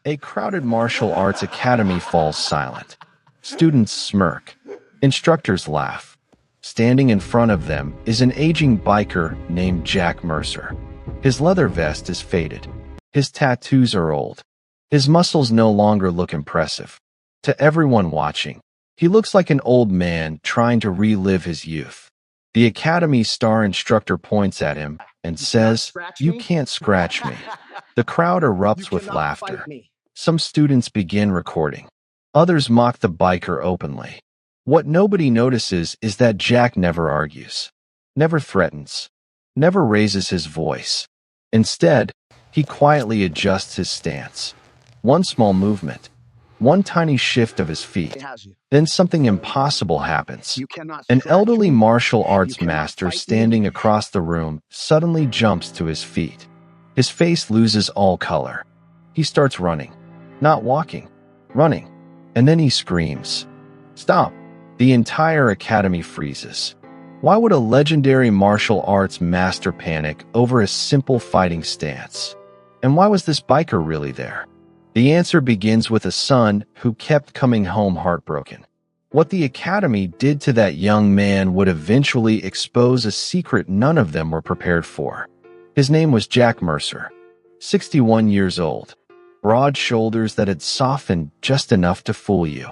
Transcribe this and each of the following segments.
A crowded martial arts academy falls silent. Students smirk. Instructors laugh. Standing in front of them is an aging biker named Jack Mercer. His leather vest is faded. His tattoos are old. His muscles no longer look impressive. To everyone watching, he looks like an old man trying to relive his youth. The academy's star instructor points at him and says, "You can't scratch me." The crowd erupts with laughter. Some students begin recording. Others mock the biker openly. What nobody notices is that Jack never argues, never threatens, never raises his voice. Instead, he quietly adjusts his stance. One small movement, one tiny shift of his feet. Then something impossible happens. An elderly martial arts master standing across the room suddenly jumps to his feet. His face loses all color. He starts running. Not walking, running. And then he screams, "Stop!" The entire academy freezes. Why would a legendary martial arts master panic over a simple fighting stance? And why was this biker really there? The answer begins with a son who kept coming home heartbroken. What the academy did to that young man would eventually expose a secret none of them were prepared for. His name was Jack Mercer, 61 years old. Broad shoulders that had softened just enough to fool you.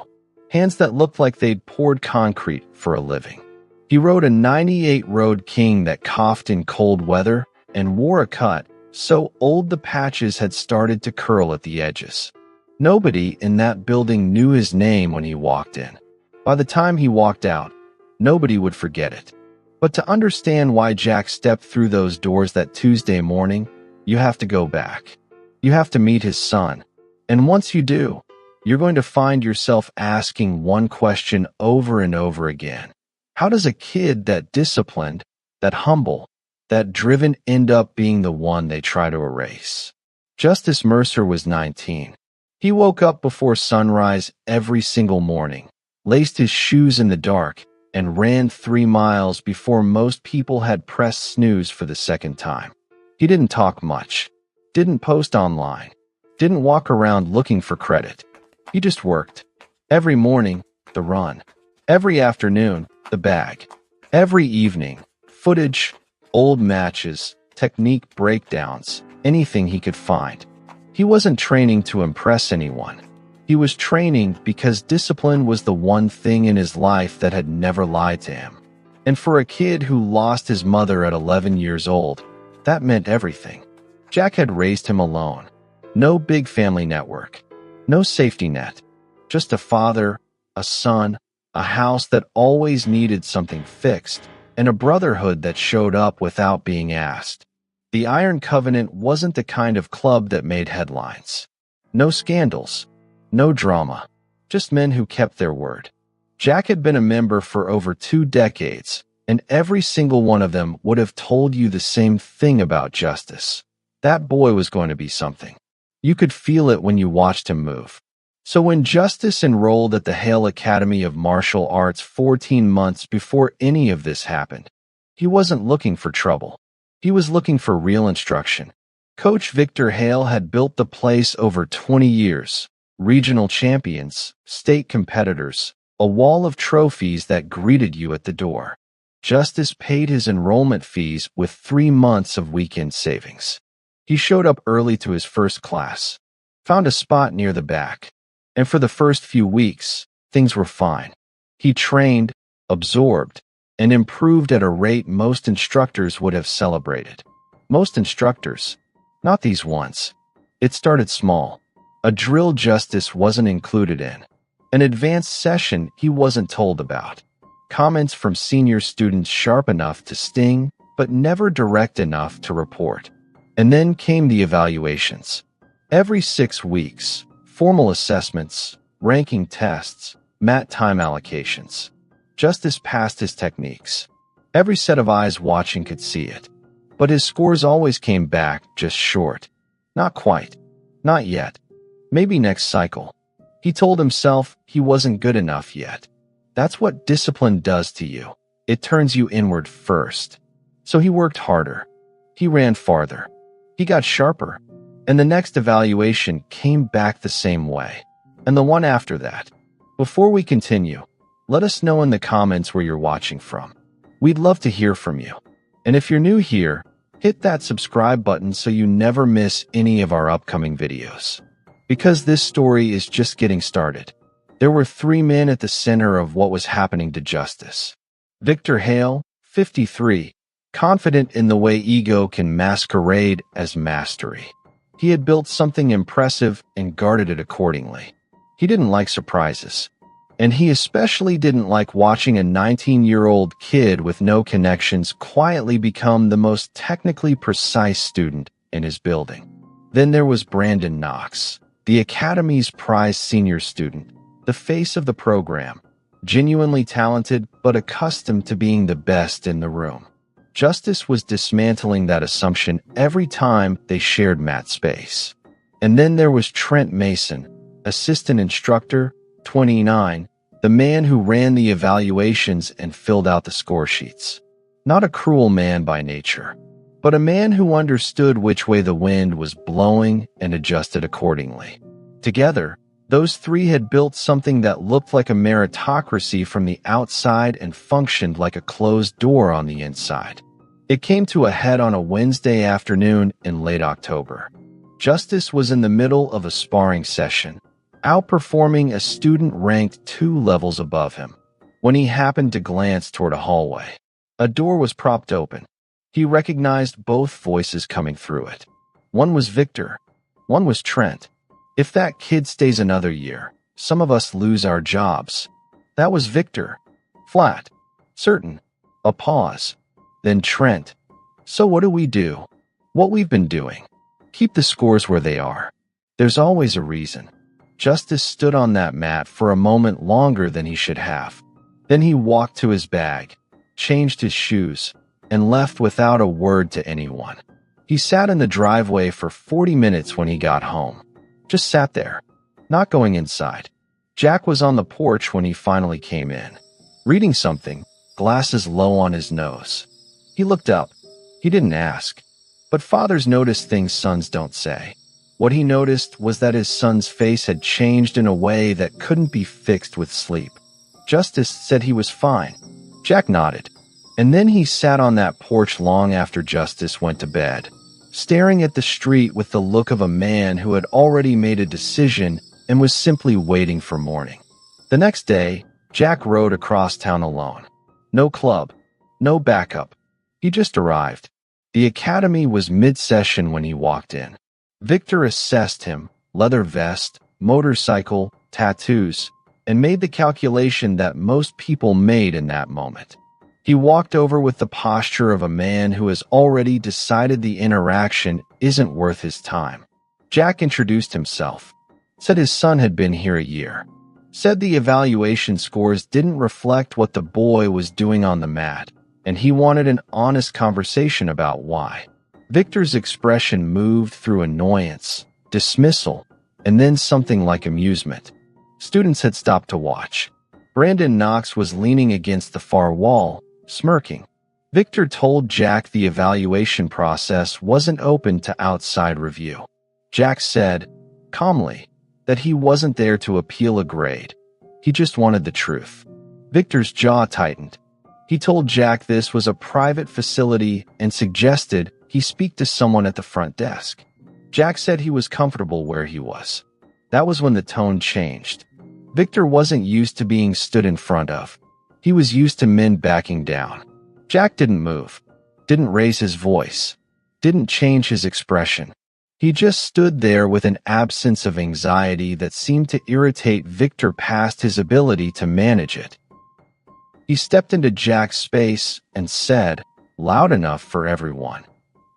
Hands that looked like they'd poured concrete for a living. He rode a '98 Road King that coughed in cold weather and wore a cut so old the patches had started to curl at the edges. Nobody in that building knew his name when he walked in. By the time he walked out, nobody would forget it. But to understand why Jack stepped through those doors that Tuesday morning, you have to go back. You have to meet his son. And once you do, you're going to find yourself asking one question over and over again. How does a kid that disciplined, that humble, that driven end up being the one they try to erase? Justice Mercer was 19. He woke up before sunrise every single morning, laced his shoes in the dark, and ran 3 miles before most people had pressed snooze for the second time. He didn't talk much, didn't post online, didn't walk around looking for credit. He just worked. Every morning, the run. Every afternoon, the bag. Every evening, footage, old matches, technique breakdowns, anything he could find. He wasn't training to impress anyone. He was training because discipline was the one thing in his life that had never lied to him. And for a kid who lost his mother at 11 years old, that meant everything. Jack had raised him alone. No big family network. No safety net. Just a father, a son, a house that always needed something fixed, and a brotherhood that showed up without being asked. The Iron Covenant wasn't the kind of club that made headlines. No scandals. No drama. Just men who kept their word. Jack had been a member for over 2 decades, and every single one of them would have told you the same thing about Justice. That boy was going to be something. You could feel it when you watched him move. So when Justice enrolled at the Hale Academy of Martial Arts 14 months before any of this happened, he wasn't looking for trouble. He was looking for real instruction. Coach Victor Hale had built the place over 20 years. Regional champions, state competitors, a wall of trophies that greeted you at the door. Justice paid his enrollment fees with 3 months of weekend savings. He showed up early to his first class, found a spot near the back, and for the first few weeks, things were fine. He trained, absorbed, and improved at a rate most instructors would have celebrated. Most instructors, not these ones. It started small. A drill Justice wasn't included in. An advanced session he wasn't told about. Comments from senior students sharp enough to sting, but never direct enough to report. And then came the evaluations. Every 6 weeks, formal assessments, ranking tests, mat time allocations. Justice passed his techniques. Every set of eyes watching could see it. But his scores always came back just short. Not quite. Not yet. Maybe next cycle. He told himself he wasn't good enough yet. That's what discipline does to you. It turns you inward first. So he worked harder. He ran farther. He got sharper. And the next evaluation came back the same way. And the one after that. Before we continue, let us know in the comments where you're watching from. We'd love to hear from you. And if you're new here, hit that subscribe button so you never miss any of our upcoming videos. Because this story is just getting started. There were three men at the center of what was happening to Justice. Victor Hale, 53, confident in the way ego can masquerade as mastery. He had built something impressive and guarded it accordingly. He didn't like surprises. And he especially didn't like watching a 19-year-old kid with no connections quietly become the most technically precise student in his building. Then there was Brandon Knox, the Academy's prized senior student, the face of the program, genuinely talented but accustomed to being the best in the room. Justice was dismantling that assumption every time they shared mat space. And then there was Trent Mason, assistant instructor, 29, the man who ran the evaluations and filled out the score sheets. Not a cruel man by nature, but a man who understood which way the wind was blowing and adjusted accordingly. Together, those three had built something that looked like a meritocracy from the outside and functioned like a closed door on the inside. It came to a head on a Wednesday afternoon in late October. Justice was in the middle of a sparring session, outperforming a student ranked 2 levels above him, when he happened to glance toward a hallway. A door was propped open. He recognized both voices coming through it. One was Victor. One was Trent. If that kid stays another year, some of us lose our jobs. That was Victor. Flat. Certain. A pause. Then Trent. So what do we do? What we've been doing. Keep the scores where they are. There's always a reason. Justice stood on that mat for a moment longer than he should have. Then he walked to his bag, changed his shoes, and left without a word to anyone. He sat in the driveway for 40 minutes when he got home. Just sat there, not going inside. Jack was on the porch when he finally came in, reading something, glasses low on his nose. He looked up. He didn't ask. But fathers notice things sons don't say. What he noticed was that his son's face had changed in a way that couldn't be fixed with sleep. Justice said he was fine. Jack nodded. And then he sat on that porch long after Justice went to bed, staring at the street with the look of a man who had already made a decision and was simply waiting for morning. The next day, Jack rode across town alone. No club. No backup. He just arrived. The academy was mid-session when he walked in. Victor assessed him, leather vest, motorcycle, tattoos, and made the calculation that most people made in that moment. He walked over with the posture of a man who has already decided the interaction isn't worth his time. Jack introduced himself, said his son had been here a year, said the evaluation scores didn't reflect what the boy was doing on the mat, and he wanted an honest conversation about why. Victor's expression moved through annoyance, dismissal, and then something like amusement. Students had stopped to watch. Brandon Knox was leaning against the far wall, smirking. Victor told Jack the evaluation process wasn't open to outside review. Jack said, calmly, that he wasn't there to appeal a grade. He just wanted the truth. Victor's jaw tightened. He told Jack this was a private facility and suggested he speak to someone at the front desk. Jack said he was comfortable where he was. That was when the tone changed. Victor wasn't used to being stood in front of. He was used to men backing down. Jack didn't move, didn't raise his voice, didn't change his expression. He just stood there with an absence of anxiety that seemed to irritate Victor past his ability to manage it. He stepped into Jack's space and said, loud enough for everyone,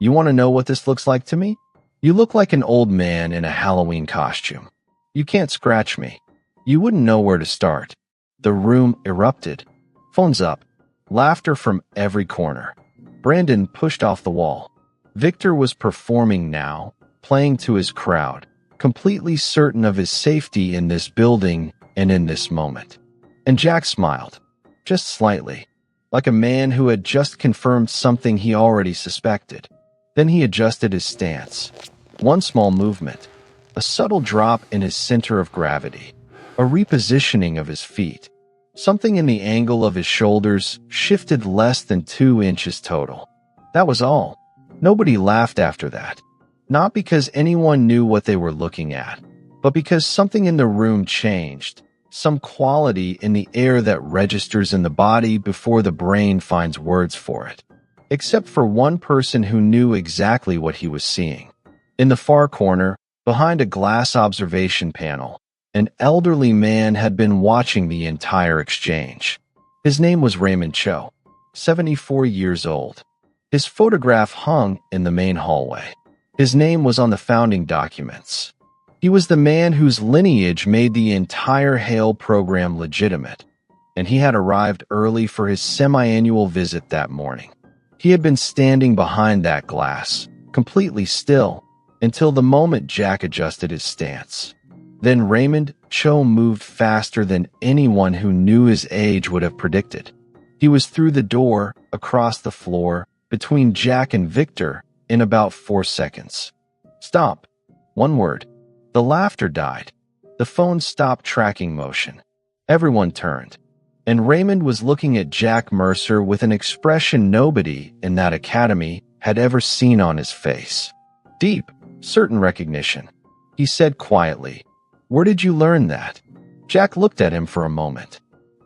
"You want to know what this looks like to me? You look like an old man in a Halloween costume. You can't scratch me. You wouldn't know where to start." The room erupted. Phones up. Laughter from every corner. Brandon pushed off the wall. Victor was performing now, playing to his crowd, completely certain of his safety in this building and in this moment. And Jack smiled, just slightly, like a man who had just confirmed something he already suspected. Then he adjusted his stance. One small movement, a subtle drop in his center of gravity, a repositioning of his feet. Something in the angle of his shoulders shifted less than 2 inches total. That was all. Nobody laughed after that. Not because anyone knew what they were looking at, but because something in the room changed. Some quality in the air that registers in the body before the brain finds words for it. Except for one person who knew exactly what he was seeing. In the far corner, behind a glass observation panel, an elderly man had been watching the entire exchange. His name was Raymond Cho, 74 years old. His photograph hung in the main hallway. His name was on the founding documents. He was the man whose lineage made the entire HALE program legitimate, and he had arrived early for his semi-annual visit that morning. He had been standing behind that glass, completely still, until the moment Jack adjusted his stance. Then Raymond Cho moved faster than anyone who knew his age would have predicted. He was through the door, across the floor, between Jack and Victor, in about 4 seconds. Stop. One word. The laughter died. The phone stopped tracking motion. Everyone turned. And Raymond was looking at Jack Mercer with an expression nobody in that academy had ever seen on his face. Deep, certain recognition. He said quietly, "Where did you learn that?" Jack looked at him for a moment.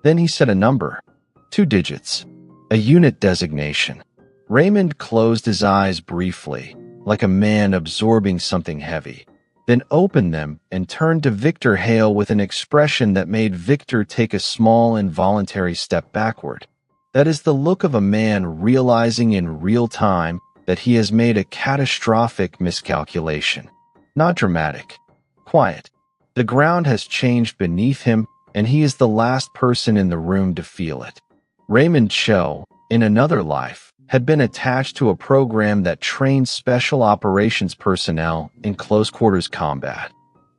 Then he said a number. 2 digits. A unit designation. Raymond closed his eyes briefly, like a man absorbing something heavy, then opened them and turned to Victor Hale with an expression that made Victor take a small involuntary step backward. That is the look of a man realizing in real time that he has made a catastrophic miscalculation. Not dramatic. Quiet. The ground has changed beneath him, and he is the last person in the room to feel it. Raymond Cho, in another life, had been attached to a program that trained special operations personnel in close-quarters combat.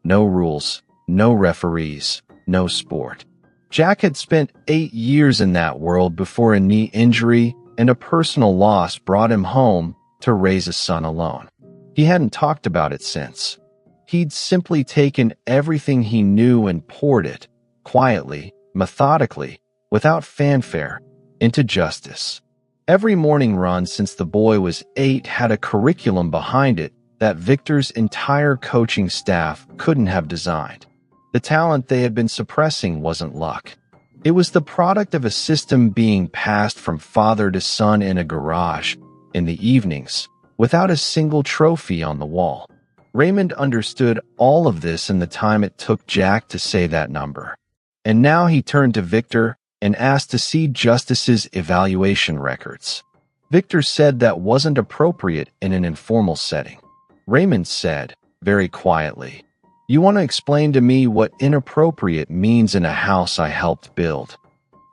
No rules, no referees, no sport. Jack had spent 8 years in that world before a knee injury and a personal loss brought him home to raise a son alone. He hadn't talked about it since. He'd simply taken everything he knew and poured it, quietly, methodically, without fanfare, into justice. Every morning run since the boy was 8 had a curriculum behind it that Victor's entire coaching staff couldn't have designed. The talent they had been suppressing wasn't luck. It was the product of a system being passed from father to son in a garage, in the evenings, without a single trophy on the wall. Raymond understood all of this in the time it took Jack to say that number. And now he turned to Victor and asked to see Justice's evaluation records. Victor said that wasn't appropriate in an informal setting. Raymond said, very quietly, "You want to explain to me what inappropriate means in a house I helped build?"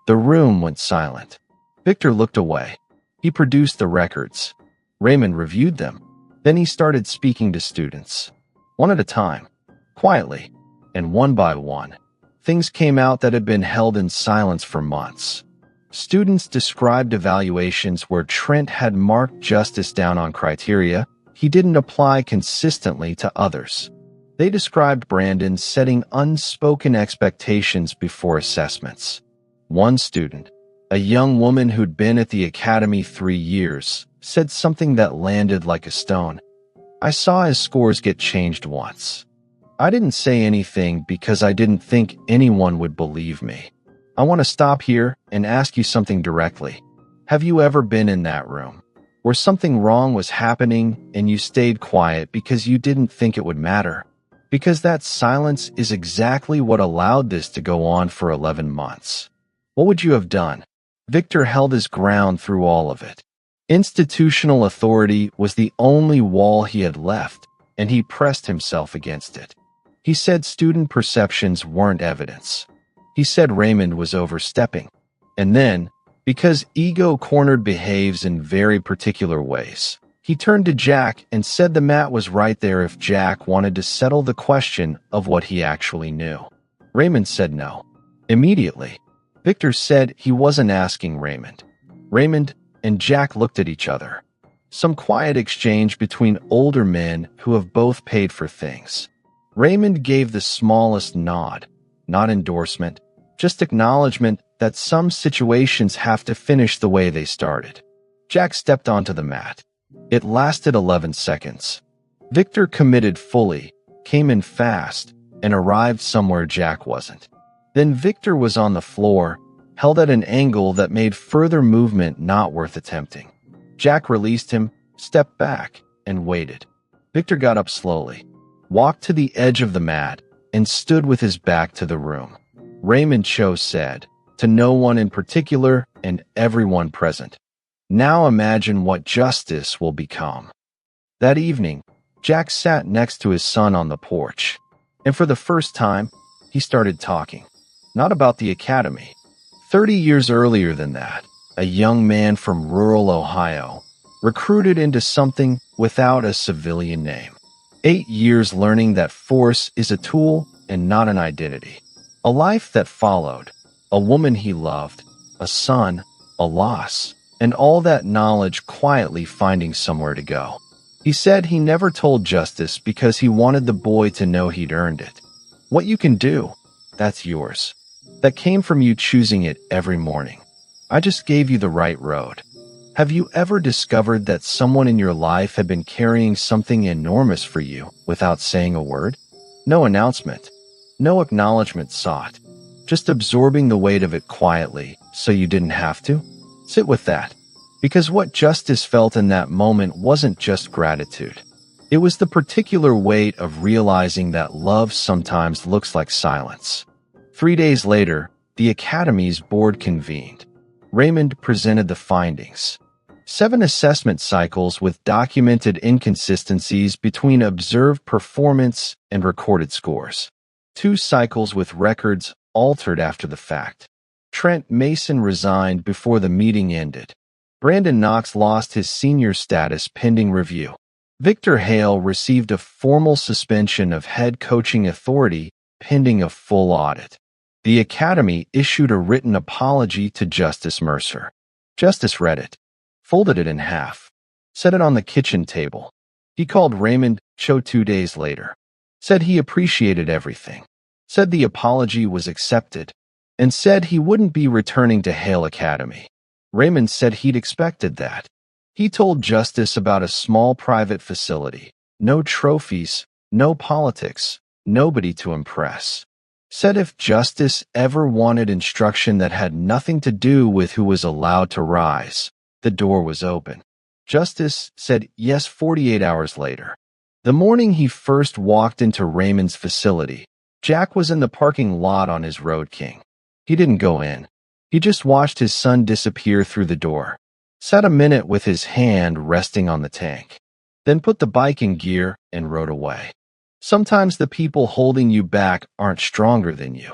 The room went silent. Victor looked away. He produced the records. Raymond reviewed them. Then he started speaking to students. One at a time, quietly, and one by one. Things came out that had been held in silence for months. Students described evaluations where Trent had marked Justice down on criteria he didn't apply consistently to others. They described Brandon setting unspoken expectations before assessments. One student, a young woman who'd been at the academy 3 years, said something that landed like a stone. "I saw his scores get changed once. I didn't say anything because I didn't think anyone would believe me. I want to stop here and ask you something directly. Have you ever been in that room where something wrong was happening and you stayed quiet because you didn't think it would matter? Because that silence is exactly what allowed this to go on for 11 months. What would you have done?" Victor held his ground through all of it. Institutional authority was the only wall he had left, and he pressed himself against it. He said student perceptions weren't evidence. He said Raymond was overstepping. And then, because ego-cornered behaves in very particular ways, he turned to Jack and said the mat was right there if Jack wanted to settle the question of what he actually knew. Raymond said no. Immediately, Victor said he wasn't asking Raymond. Raymond and Jack looked at each other. Some quiet exchange between older men who have both paid for things. Raymond gave the smallest nod, not endorsement, just acknowledgement that some situations have to finish the way they started. Jack stepped onto the mat. It lasted 11 seconds. Victor committed fully, came in fast, and arrived somewhere Jack wasn't. Then Victor was on the floor, held at an angle that made further movement not worth attempting. Jack released him, stepped back, and waited. Victor got up slowly, walked to the edge of the mat, and stood with his back to the room. Raymond Cho said, to no one in particular and everyone present, "Now imagine what justice will become." That evening, Jack sat next to his son on the porch, and for the first time, he started talking. Not about the academy. 30 years earlier than that, a young man from rural Ohio, recruited into something without a civilian name. 8 years learning that force is a tool and not an identity. A life that followed, a woman he loved, a son, a loss, and all that knowledge quietly finding somewhere to go. He said he never told Justice because he wanted the boy to know he'd earned it. What you can do, that's yours. That came from you choosing it every morning. I just gave you the right road. Have you ever discovered that someone in your life had been carrying something enormous for you without saying a word? No announcement, no acknowledgement sought, just absorbing the weight of it quietly so you didn't have to? Sit with that, because what Justice felt in that moment wasn't just gratitude. It was the particular weight of realizing that love sometimes looks like silence. 3 days later, the Academy's board convened. Raymond presented the findings. 7 assessment cycles with documented inconsistencies between observed performance and recorded scores. 2 cycles with records altered after the fact. Trent Mason resigned before the meeting ended. Brandon Knox lost his senior status pending review. Victor Hale received a formal suspension of head coaching authority pending a full audit. The Academy issued a written apology to Justice Mercer. Justice read it, folded it in half, set it on the kitchen table. He called Raymond Cho 2 days later, said he appreciated everything, said the apology was accepted, and said he wouldn't be returning to Hale Academy. Raymond said he'd expected that. He told Justice about a small private facility, no trophies, no politics, nobody to impress. Said if Justice ever wanted instruction that had nothing to do with who was allowed to rise, the door was open. Justice said yes 48 hours later. The morning he first walked into Raymond's facility, Jack was in the parking lot on his Road King. He didn't go in. He just watched his son disappear through the door, sat a minute with his hand resting on the tank, then put the bike in gear and rode away. Sometimes the people holding you back aren't stronger than you.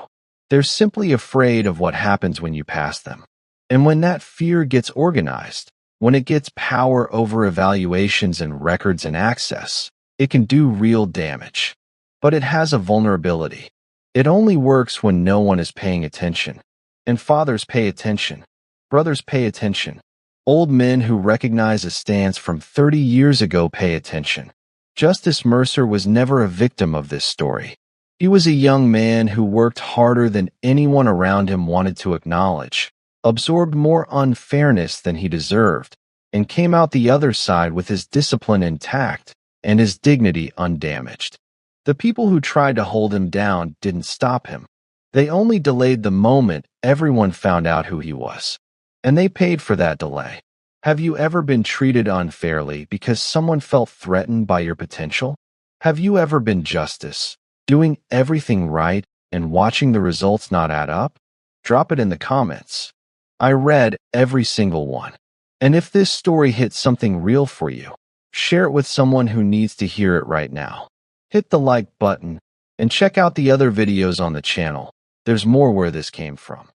They're simply afraid of what happens when you pass them. And when that fear gets organized, when it gets power over evaluations and records and access, it can do real damage. But it has a vulnerability. It only works when no one is paying attention. And fathers pay attention. Brothers pay attention. Old men who recognize a stance from 30 years ago pay attention. Justice Mercer was never a victim of this story. He was a young man who worked harder than anyone around him wanted to acknowledge, absorbed more unfairness than he deserved, and came out the other side with his discipline intact and his dignity undamaged. The people who tried to hold him down didn't stop him. They only delayed the moment everyone found out who he was. And they paid for that delay. Have you ever been treated unfairly because someone felt threatened by your potential? Have you ever been Justice, doing everything right and watching the results not add up? Drop it in the comments. I read every single one. And if this story hit something real for you, share it with someone who needs to hear it right now. Hit the like button and check out the other videos on the channel. There's more where this came from.